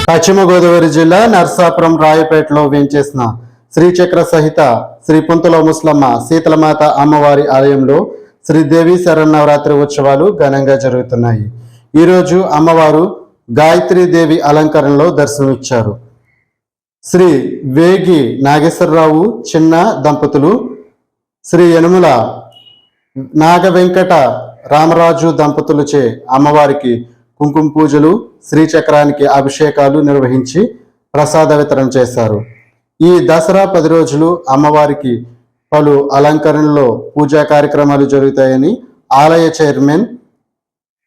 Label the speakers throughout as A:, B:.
A: పశ్చిమ గోదావరి జిల్లా నర్సాపురం రాయపేటలో వేంచేసిన శ్రీచక్ర సహిత శ్రీ పుంతుల ముస్లమ్మ శీతలమాత అమ్మవారి ఆలయంలో శ్రీదేవి శరన్నవరాత్రి ఉత్సవాలు ఘనంగా జరుగుతున్నాయి. ఈరోజు అమ్మవారు గాయత్రీదేవి అలంకరణలో దర్శనమిచ్చారు. శ్రీ వేగి నాగేశ్వరరావు చిన్న దంపతులు, శ్రీ యనుమల నాగవెంకట రామరాజు దంపతులచే అమ్మవారికి కుంకుమ పూజలు, శ్రీచక్రానికి అభిషేకాలు నిర్వహించి ప్రసాద వితరణ చేశారు. ఈ దసరా 10 రోజులు అమ్మవారికి పలు అలంకరణలో పూజా కార్యక్రమాలు జరుగుతాయని ఆలయ చైర్మన్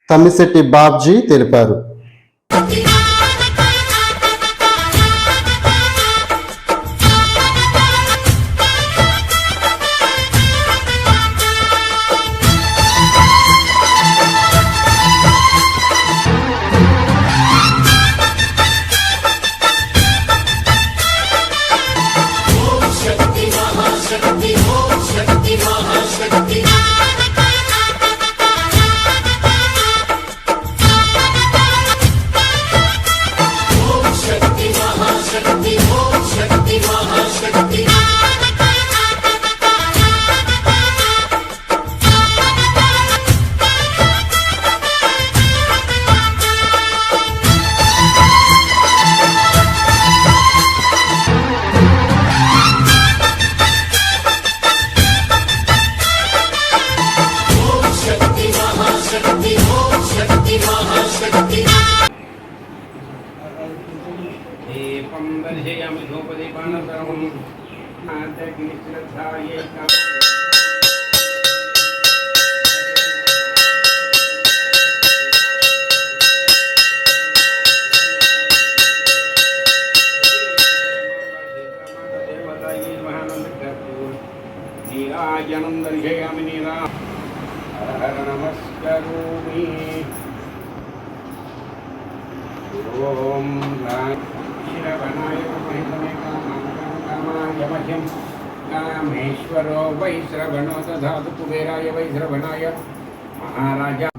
A: తమ్మిశెట్టి బాబ్జీ తెలిపారు.
B: దీపం దర్శయామి ధూపదీపానంతరం ఆగ్నిశ్రద్ధాయే నీరాజనం దర్శయామి నీరా నమస్కరోమి. ఓం कामेश्वरो वैश्रवणो दधातु कुबेराय वैश्रवणाय महाराजा.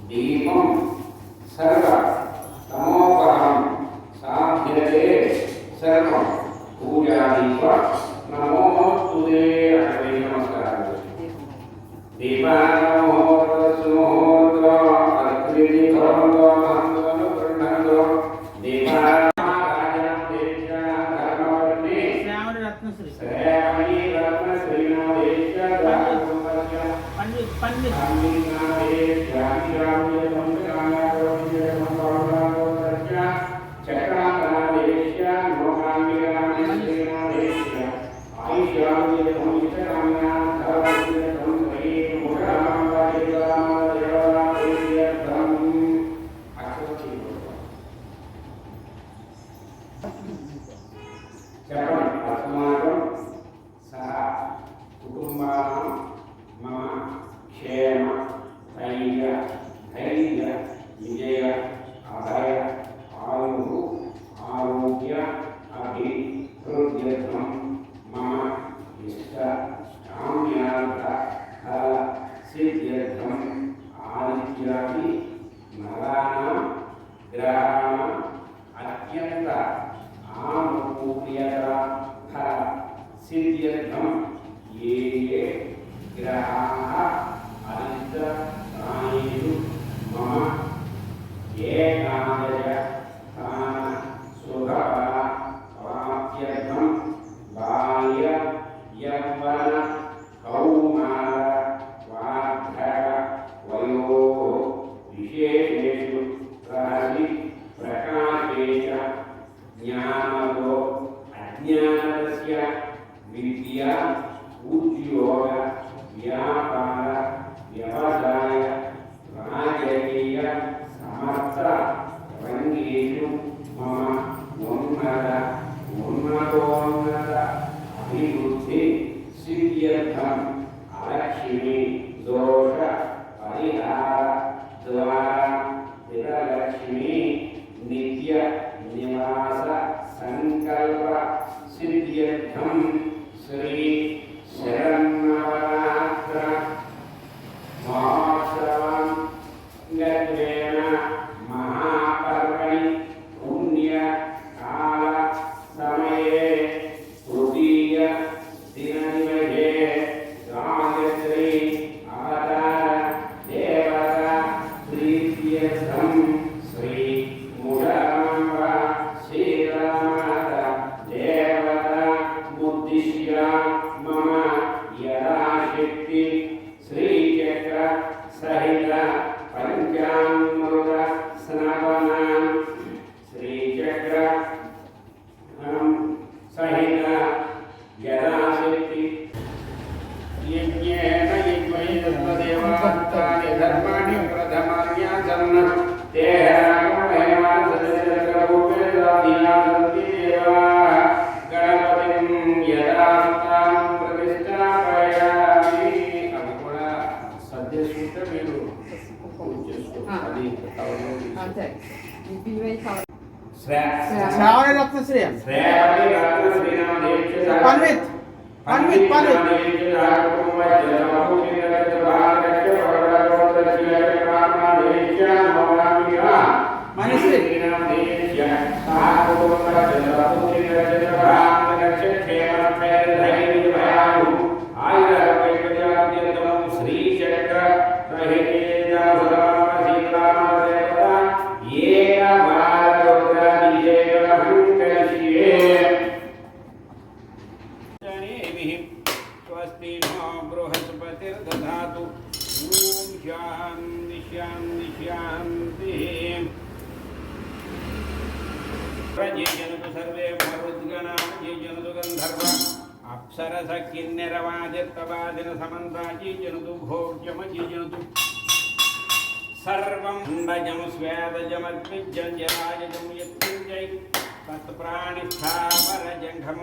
B: దీపం సర్వ తమోపహం సాధ్యతే సర్వం పూజాదీప నమోస్తుతే. అక్కడ నమస్కారాలు. దీపానమోహోత్సవోత్సవ అర్పిణి భవంతో మహంతో గృహంతో దీపా కుటుంబానం మమ క్షేమ ధైర్య ग्रहाः अरिष्टप्राणेषु मम एकादश शुभफलप्राप्त्यर्थं बाल्य यौवन कौमार वार्धक वयोः विशेषेषु प्रहरि प्रकाशे च ज्ञानदो अज्ञानस्य विद्या उद्योग व्यापार व्यवसाय राजकीय समर्थ रंगेषु मम उन्नतोन्नत अभिवृद्धि सिद्ध्यर्थम् अलक्ष्मी दोष परिहार द्वारा विरलक्ष्मी नित्य निवास संकल्प सिद्ध्यर्थम् श्री शरन्नवरात्र महोत्सवं गत्वेन महापर्वणि पुण्य काल समये तृतीय दिननिमषे गायत्री अवतार देवता प्रीत्यर्थं श्री मुषराम्बा श्रीरामाता देवता मुद्दिश्य मम यदाशक्ति श्रीचक्र सहित पंचामृत स्नापनां श्रीचक्र सहित यदाशक्ति यज्ञेन यज्ञैर्देवान्तानि धर्माणि प्रथमान्यासन्न ते गणपतिं यदा तां प्रतिष्ठापयामि अవి కూడా సద్య సూత్ర మీరు అది
C: అంతే ఇవే కావాలి
D: శ్రావణ రత్న శ్రేయ
B: శ్రేయామి రత్న శ్రీనామ దీక్ష
D: పన్విత్ మనశ్రీ
B: శ్రీచక్ర स्वस्ति नो बृहस्पतिर्दधातु ॐ शान्ति शान्ति शान्तिः ये जनतु सर्वे मरुद्गणा ये जनतु गन्धर्व अप्सरस किन्नरवादिर्तवादिन समन्ता ये जनतु भोज्यम ये जनतु सर्वं भजं स्वेदजमद्विजं जराजं यत्किञ्चै तत्प्राणिस्थावरजङ्घं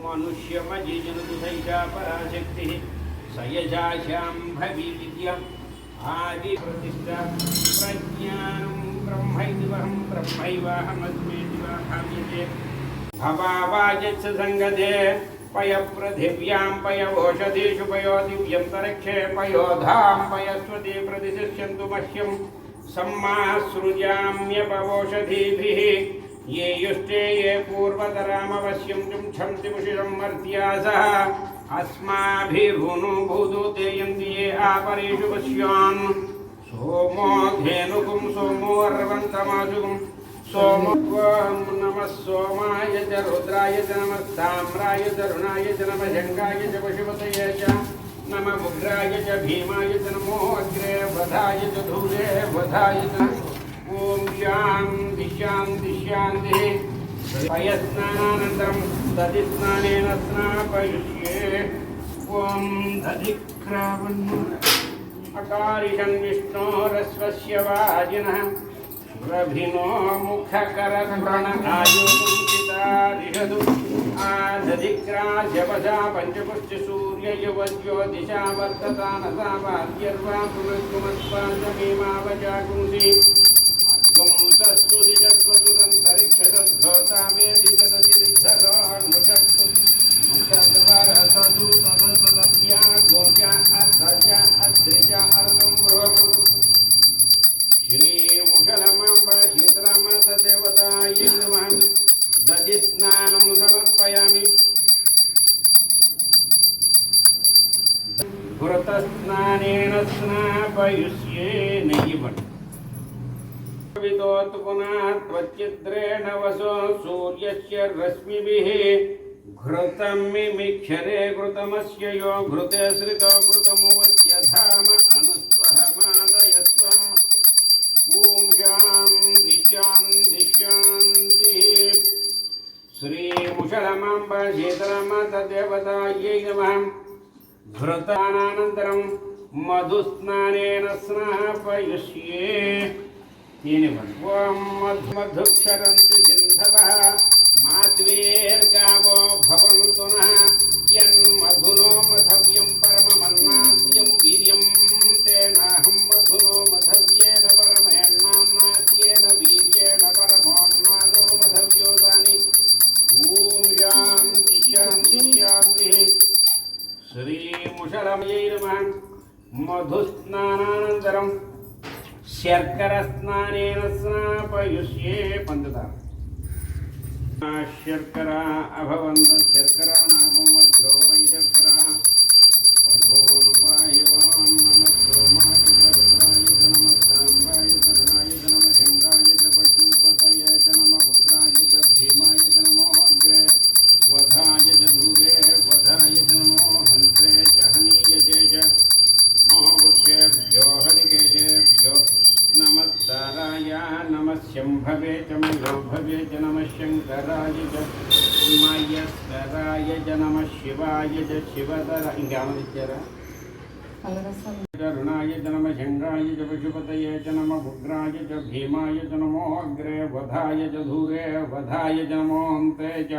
B: मनुष्यमजि जनतु सैषा पराशक्तिः सयजाशां भवि विद्या आदिप्रतिष्ठा प्रज्ञानं ब्रह्मैवहं ब्रह्मैवाहमस्मीति वा भाव्यते भवावाजित्स सङ्गते पयपृथिव्यां पयवोषधीषु पयोदिव्यन्तरिक्षे पयोधां पयस्वती प्रतिशिष्यन्तु मह्यं सम्मासृजाम्यपवोषधीभिः ये युष्टे ये पूर्वतरामवश्यं जुंक्षन्ति मुषिरं मर्त्यासः अस्माभिर्भुनुभूतो ते यन्ति ये आपरेषु पश्यान् सोमो धेनुकुं सोमो अर्वन्तमाजुगुं सोमो नमः सोमाय च रुद्राय च नमः ताम्राय च रुणाय च नमः शङ्काय च पशुपतये च नमः उग्राय च भीमाय च नमो अग्रे वधाय च धूले वधाय च ॐ शान्ति शान्ति शान्तिः पयस्नानानन्तरं दधिस्नानेन स्नापयिष्ये ॐ दधिक्रावन् अकारिषं विष्णोरस्वस्य वाजिनः रभिनो मुखकरध्वण आयुर्मुचितारिषदु आदधिक्रास्यपशा पञ्चपुष्टसूर्ययुवज्योतिषा वर्ततानसा वाद्यर्वा पुनर्कुमत्पादमीमावजागुंसि अद्वंसस्तु दिशद्वतुरन्तरिक्षदद्धोता वेदितदतिरिद्धरोन्मुषत्तु मुषद्वरसतु तदतदप्या गोचा अर्धजा अद्रिजा अर्धं बृहतु श्रीमुषलमाम्बा शीतलामातदेवतायै नमः दधिस्नानं समर्पयामि घृतस्नानेन स्नापयुष्ये नयिवन् त्वच्चिद्रेण वसो सूर्यस्य रश्मिभिः घृतं मिमिक्षरे घृतमस्य यो घृते श्रितो घृतमुवस्य धाम अनुस्वहमादयस्व ॐ शान्ति शान्ति शान्तिः श्रीमुषलमाम्ब शीतलमातदेवतायै नमः घृतानानन्तरं मधुस्नानेन स्नापयिष्ये ॐ मधुक्षरन्ति सिन्धवः मात्वेर्गावो भवन्तु नः यन्मधुनो मधव्यं परममन्नाद्यं वीर्यं तेनाहं मधुनो मधव्येन परमेन्नान्नाद्येन वीर्येण परमोन्नादो मधव्योदानि ॐ शान्ति शान्ति शान्तिः श्रीमुषलमयै नमः मधुस्नानानन्तरं शर्करस्नानेन स्नापयुष्ये पंचदार शर्करा अभवन्त शर्करा नागं वज्रो वै शर्करा वजोनुपायवां नमः सोमाय च रुद्राय च नमः साम्बाय च ऋणाय च नमः शङ्गाय च पशुपतये च नमः रुद्राय च भीमाय च नमो अग्रे वधाय च दूरे वधाय च नमो हन्त्रे च हनीयजे च वृक्षेभ्यो हरिकेशेभ्यो नमस्ताराय नमः शम्भवे च मयोभवे च नमः शङ्कराय च मयस्कराय च नमः शिवाय च शिवतराय करुणाय च नमः शङ्गाय च पशुपतये च नमः उग्राय च भीमाय च नमो अग्रे वधाय च धूरे वधाय च नमो अन्ते च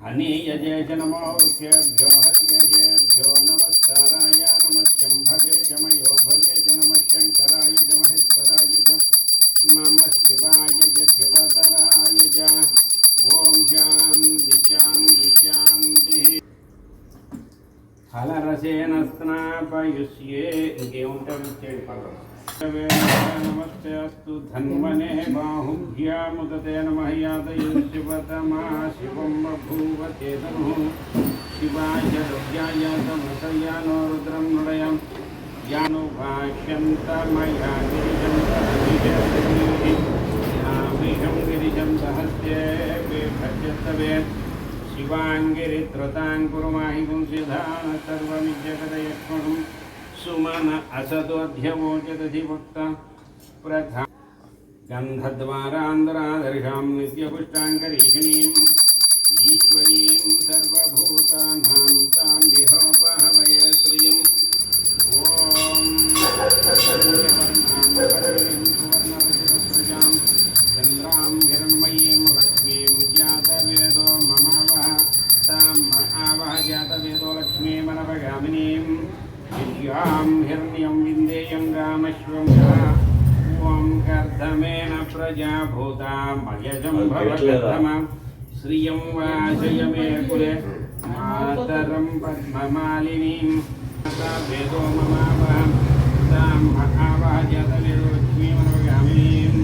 B: हनीयजे च नमो वृक्षेभ्यो हरिकेशेभ्यो नमस्ताराय नमः शम्भवे च मयोभवे च नमः शङ्कराय च महेश्वराय च नमः शिवाय च शिवतराय च ॐ शान्ति शान्ति शान्तिः फलरसेन स्नापयुष्ये इंकेमुंटे नमस्ते अस्तु धन्वने बाहुभ्यामुदते नमः यादये शिवतमा शिवं बभूव चेतनुः शिवाय रुद्राय तमसया नो रुद्रं नृडयं यानुभाष्यन्तमया गिरिजं गिरिजं सहस्ये विभज्यस्तवे शिवाङ्गिरित्रतां कुरुमाहि पुंसिधान सर्वमिज्जगदयक्ष्मणं सुमन असदोऽध्यवोचदधिभक्ता प्रथा गन्धद्वारान्तरादर्शां नित्यपुष्टाङ्करीषिणीम् ईश्वरीं सर्वभूतानां तां विहोपहवये श्रियम् ॐ सूर्यवर्णां हरिं सुवर्णरजतप्रजां चन्द्रां हिरण्मयीं लक्ष्मीं जातवेदो ममावह तां आवह जातवेदो लक्ष्मीमनवगामिनीं विद्यां हिरण्यं विन्देयं गामश्वं ॐ कर्दमेन प्रजाभूता मयजं भवकर्दमं श्रियं वाचय मे कुले मातरं पद्ममालिनीं वेदो ममावह तां आवह जातवेदो लक्ष्मीमनवगामिनीं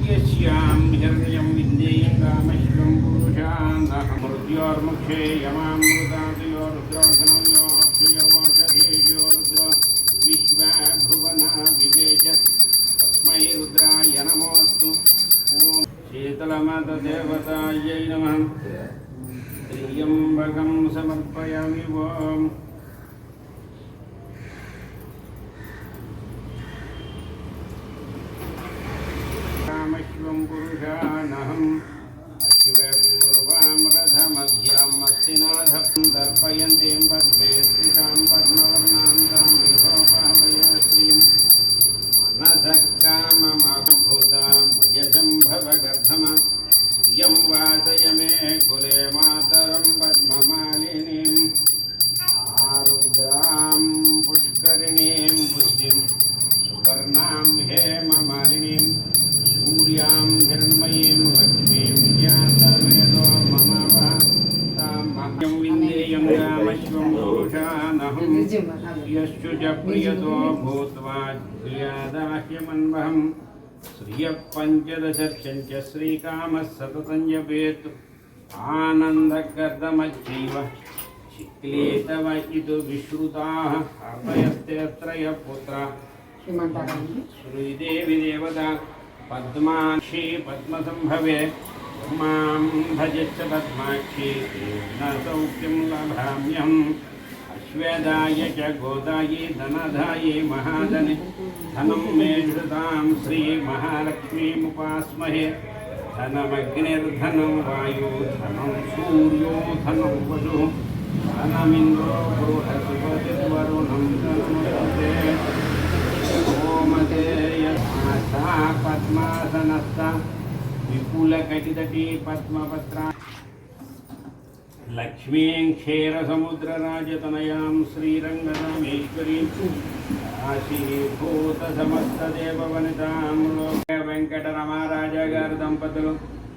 B: यस्यां हिरण्यं विन्देयं गामश्वं पुरुषान्नमृत्योर्मुखे यमामृतादयो रुद्रोघनयो अक्षयोषधीयो रुद्रो विश्वभुवना विवेश तस्मै रुद्राय नमोऽस्तु ॐ शीतलमातदेवतायै नमः त्र्यम्बकं समर्पयामि ॐ कामश्वं पुरुषानहम् अश्वपूर्वां रथमध्यां मस्तिनाथं दर्पयन्तीं पद्मे स्थितां पद्मवर्णां तां विभोपहवये श्रियं मनसः काममभूता मयजं भवगर्धम श्रियं वासय मे कुले मातरं पद्ममालिनीम् आरुद्रां पुष्करिणीं पुष्टिं सुवर्णां हेममालिनीं सूर्यां हिरण्मयीं लक्ष्मीं जातवेदो ममावह तां मह्यं विन्देयं गामश्वं पुरुषानहं यश्चु च प्रियतो भूत्वा क्रियादाह्यमन्वहं श्रियपञ्चदशर्षं च श्रीकामः सततं जपेत् आनन्दकर्दमच्चैव చిక్లేతవ ఇదు విశ్రుతాః అర్పయస్తే త్రయ పుత్ర శ్రీదేవి దేవత పద్మాక్షి పద్మసంభవే మాం భజచ్చ పద్మాక్షి న సౌఖ్యం లభామ్యం అశ్వదాయ చ గోదాయే ధనదాయే మహాధనే ధనం మే ధృతాం శ్రీ మహాలక్ష్మీముపాస్మహే ధనమగ్నిర్ధనం వాయు ధనం సూర్యో ధనం వసు ధనమింద్రో బృహస్పతిర్వరుణం ధనముదే ఓమదేయమాసా పద్మాసనస్థ విపులకటితటీ పద్మపత్రా లక్ష్మీం క్షీరసముద్రరాజతనయాం శ్రీరంగరామేశ్వరీం ఆశీభూతసమస్తదేవవనితాం లోక వెంకటరమారాజా గారి దంపతులు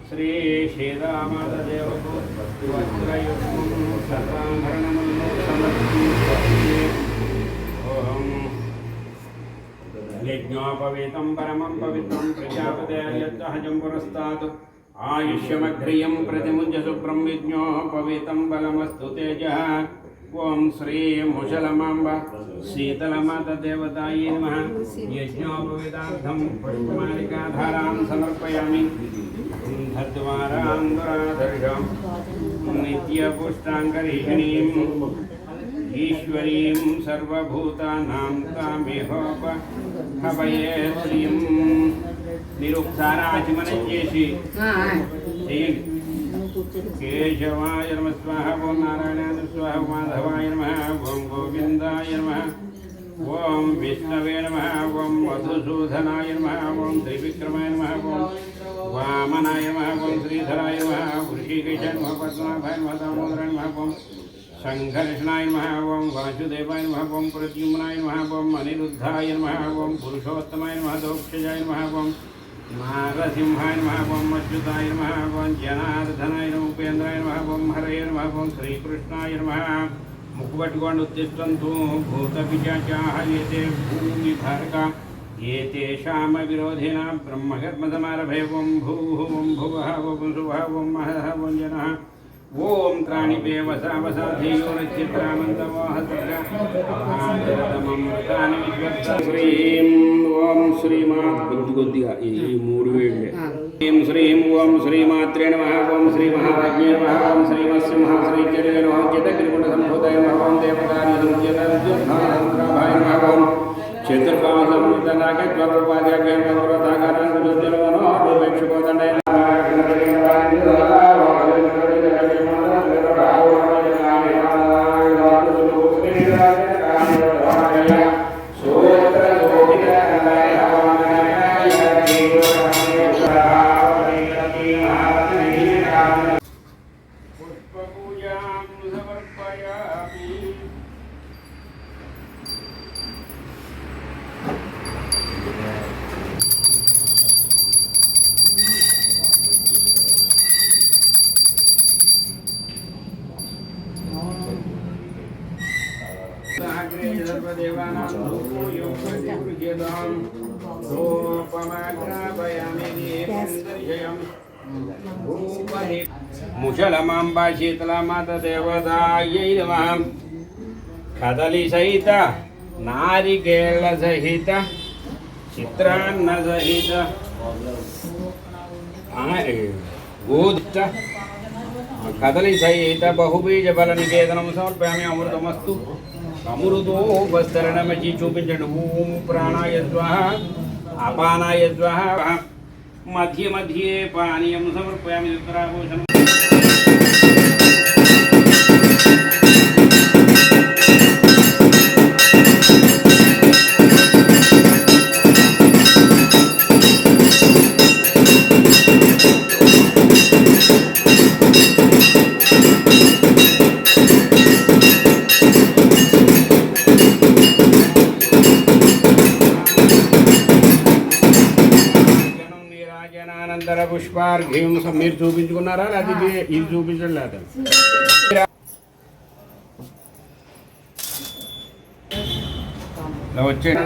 B: శ్రీ శ్రీరామదేవకు వస్త్రయుగ్మం సర్వాభరణములను సమర్పించి ఓం యజ్ఞోపవీతం పరమం పవిత్రం ప్రజాపతేయత్సహజం పురస్తాత్ ఆయుష్యమగ్రియం ప్రతిముంజ శుభ్రం యజ్ఞోపవీతం బలమస్తు తేజః ఓం శ్రీ ముషలమాంబ శీతలమాత దేవతాయే నమః యజ్ఞోపవీతార్థం పుష్పమాలికాధారాం సమర్పయామి ధద్వారాంధరాధర్షం నిత్యపుష్టాంగరీషణీం ఈశ్వరీం సర్వభూతానాం తామేహోపహవయే శ్రీం మీరు ఒకసారి ఆచమనం చేసి చేయండి. కేశవాయ నమ స్వాహ ఓం నారాయణాయ స్వాహ మాధవాయ నమ ఓం గోవిందాయ నమ ఓం విష్ణవే నమ ఓం మధుసూదనాయ నమ ఓం త్రివిక్రమాయ నమ ఓం వామనాయ నమ ఓం శ్రీధరాయ నమ వృషికేశాయ నమ పద్మనాభాయ నమ దామోదరాయ నమ ఓం సంఘర్షణాయ నమ ఓం వాసుదేవాయ నమ ఓం ప్రద్యుమ్నాయ నమ ఓం అనిరుద్ధాయ నమ ఓం పురుషోత్తమాయ నమ దోక్షజాయ నమ ఓం నారసింహాయ నమ ఓం అచ్యుతాయ నమ ఓం జనార్దనాయ నమ ఉపేంద్రాయ నమ ఓం హరయ నమ ఓం శ్రీకృష్ణాయ నమ ముక్కు పట్టుకోండి ఉత్తిష్టంతు భూత పిశాచాః ఏతే భూమి భారక ఏతేషామ విరోధిన బ్రహ్మకర్మ సమారభే ఓం భూః ఓం భువః ఓం శుభః ఓం మహః ఓం జనః ఓం త్రాణిపే వసావసాధీయోరచిత్రామంతమోహసర్గమృతాని విద్వత్సీం ఓం శ్రీమాత్ కొద్దిగా ఈ మూడు వేళ్ళే శ్రీం శ్రీం ఓం శ్రీమాత్రే నమః ఓం శ్రీ మహారాజ్ఞే నమః ఓం శ్రీమత్సింహ శ్రీచర్య నమః చిత్తగ్రిగుణ సంభూతాయ నమః ఓం దేవకార్య సంధ్యతాభాయ నమః ఓం చతుర్భావసంయుతనాగజ్వరోపాధ్యాయ మనోవేక్షకోదండయ పుష్పపూజాం సమర్పయామి. ముషలమాంబా శీతలమాత దేవతాయై నమః కదలి సహిత నారికేళ సహిత చిత్రాన్న సహిత గోదిష్ట కదలి సహిత బహుబీజ ఫల నివేదనం సమర్పయామి. అమృతమస్తు అమృతోపస్తరణమచి చూపించండి. ఓం ప్రాణాయ స్వాహ అపానాయ స్వాహ మధ్య మధ్యే పానీయం సమర్పయామి. ఉత్తరాభూషణం పుష్పార్ఘ్యం మీరు చూపించుకున్నారా లేకపోతే ఇది చూపించడం లేదా? వచ్చేక్షరం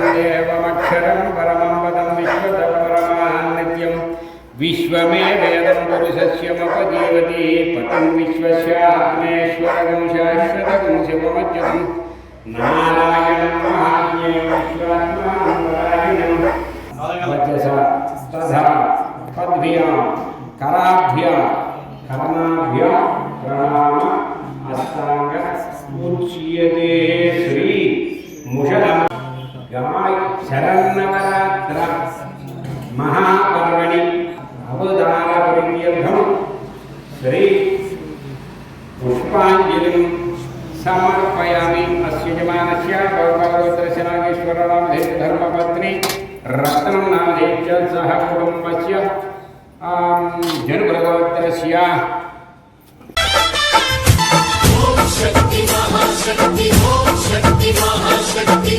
B: పరమం పదం విశ్వత పరమాన్నిత్యం विश्वमेवेदं पुरुषस्यमुपजीवति पतं विश्वस्यात्मेश्वरगं शाश्वतं शिवमच्युतं नारायणं महाज्ञेयं विश्वात्मानं वचसा तथा पद्भ्यां कराभ्यां करणाभ्यां प्रणाम अष्टांग उच्यते श्री मुषलम गाय शरन्नवरात्र महापर्वणि अवदानपरित्यर्थं श्री पुष्पाञ्जलिं समर्पयामि। अस्य यजमानस्य भगवद्रस्य नागेश्वररामधेय धर्मपत्नी रत्नं नामधेय सह कुटुम्बस्य जनभगवद्रस्य
E: शक्ति महाशक्ति